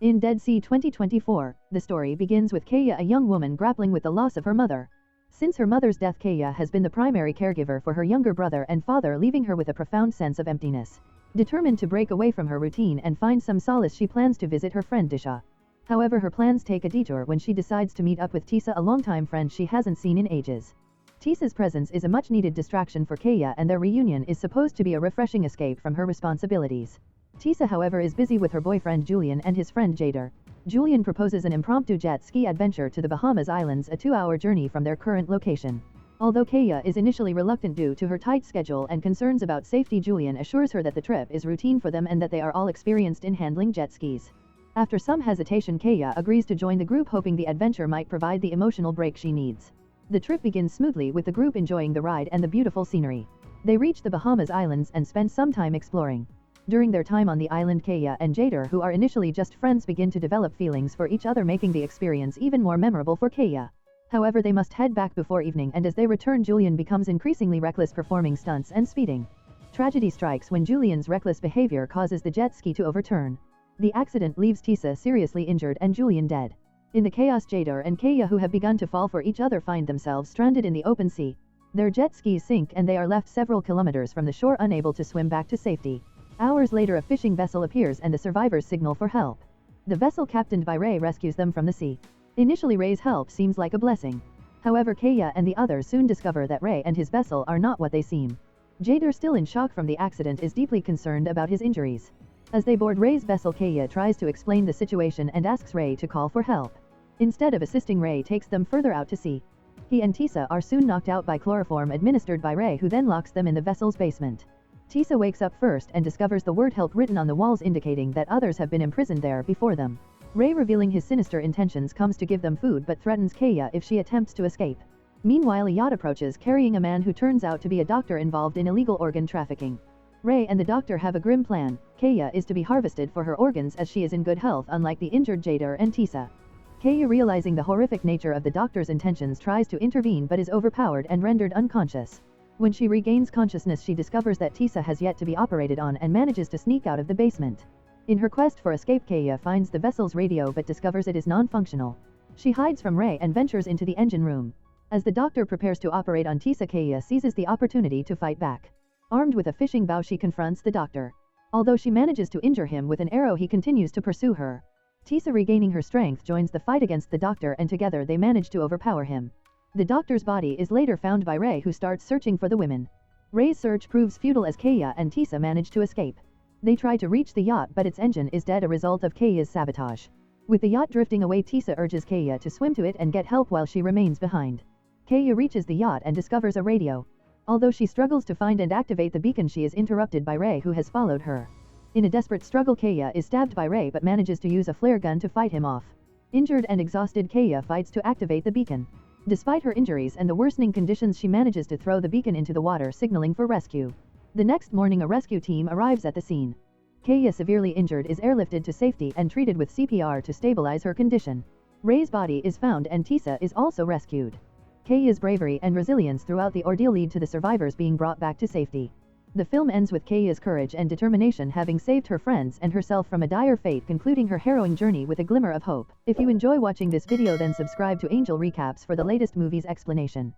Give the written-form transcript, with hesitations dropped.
In Dead Sea 2024, the story begins with Kaya, a young woman grappling with the loss of her mother. Since her mother's death, Kaya has been the primary caregiver for her younger brother and father, leaving her with a profound sense of emptiness. Determined to break away from her routine and find some solace, she plans to visit her friend Disha. However, her plans take a detour when she decides to meet up with Tisa, a longtime friend she hasn't seen in ages. Tisa's presence is a much-needed distraction for Kaya, and their reunion is supposed to be a refreshing escape from her responsibilities. Tisa, however, is busy with her boyfriend Julian and his friend Jader. Julian proposes an impromptu jet ski adventure to the Bahamas Islands, a 2-hour journey from their current location. Although Kaya is initially reluctant due to her tight schedule and concerns about safety, Julian assures her that the trip is routine for them and that they are all experienced in handling jet skis. After some hesitation, Kaya agrees to join the group, hoping the adventure might provide the emotional break she needs. The trip begins smoothly, with the group enjoying the ride and the beautiful scenery. They reach the Bahamas Islands and spend some time exploring. During their time on the island, Kaya and Jader, who are initially just friends, begin to develop feelings for each other, making the experience even more memorable for Kaya. However, they must head back before evening, and as they return, Julian becomes increasingly reckless, performing stunts and speeding. Tragedy strikes when Julian's reckless behavior causes the jet ski to overturn. The accident leaves Tisa seriously injured and Julian dead. In the chaos, Jader and Kaya, who have begun to fall for each other, find themselves stranded in the open sea. Their jet skis sink and they are left several kilometers from the shore, unable to swim back to safety. Hours later, a fishing vessel appears and the survivors signal for help. The vessel, captained by Ray, rescues them from the sea. Initially, Ray's help seems like a blessing. However, Kaya and the others soon discover that Ray and his vessel are not what they seem. Jader, still in shock from the accident, is deeply concerned about his injuries. As they board Ray's vessel, Kaya tries to explain the situation and asks Ray to call for help. Instead of assisting, Ray takes them further out to sea. He and Tisa are soon knocked out by chloroform administered by Ray, who then locks them in the vessel's basement. Tisa wakes up first and discovers the word help written on the walls, indicating that others have been imprisoned there before them. Ray, revealing his sinister intentions, comes to give them food but threatens Kaya if she attempts to escape. Meanwhile, a yacht approaches carrying a man who turns out to be a doctor involved in illegal organ trafficking. Ray and the doctor have a grim plan. Kaya is to be harvested for her organs, as she is in good health, unlike the injured Jader and Tisa. Kaya, realizing the horrific nature of the doctor's intentions, tries to intervene but is overpowered and rendered unconscious. When she regains consciousness, she discovers that Tisa has yet to be operated on and manages to sneak out of the basement. In her quest for escape, Kaya finds the vessel's radio but discovers it is non-functional. She hides from Ray and ventures into the engine room. As the doctor prepares to operate on Tisa, Kaya seizes the opportunity to fight back. Armed with a fishing bow, she confronts the doctor. Although she manages to injure him with an arrow, he continues to pursue her. Tisa, regaining her strength, joins the fight against the doctor, and together they manage to overpower him. The doctor's body is later found by Ray, who starts searching for the women. Ray's search proves futile as Kaya and Tisa manage to escape. They try to reach the yacht, but its engine is dead, a result of Kaya's sabotage. With the yacht drifting away, Tisa urges Kaya to swim to it and get help while she remains behind. Kaya reaches the yacht and discovers a radio. Although she struggles to find and activate the beacon, she is interrupted by Ray, who has followed her. In a desperate struggle, Kaya is stabbed by Ray but manages to use a flare gun to fight him off. Injured and exhausted, Kaya fights to activate the beacon. Despite her injuries and the worsening conditions, she manages to throw the beacon into the water, signaling for rescue. The next morning, a rescue team arrives at the scene. Kaya, severely injured, is airlifted to safety and treated with CPR to stabilize her condition. Ray's body is found and Tisa is also rescued. Kaya's bravery and resilience throughout the ordeal lead to the survivors being brought back to safety. The film ends with Kaya's courage and determination, having saved her friends and herself from a dire fate, concluding her harrowing journey with a glimmer of hope. If you enjoy watching this video, then subscribe to Angel Recaps for the latest movies explanation.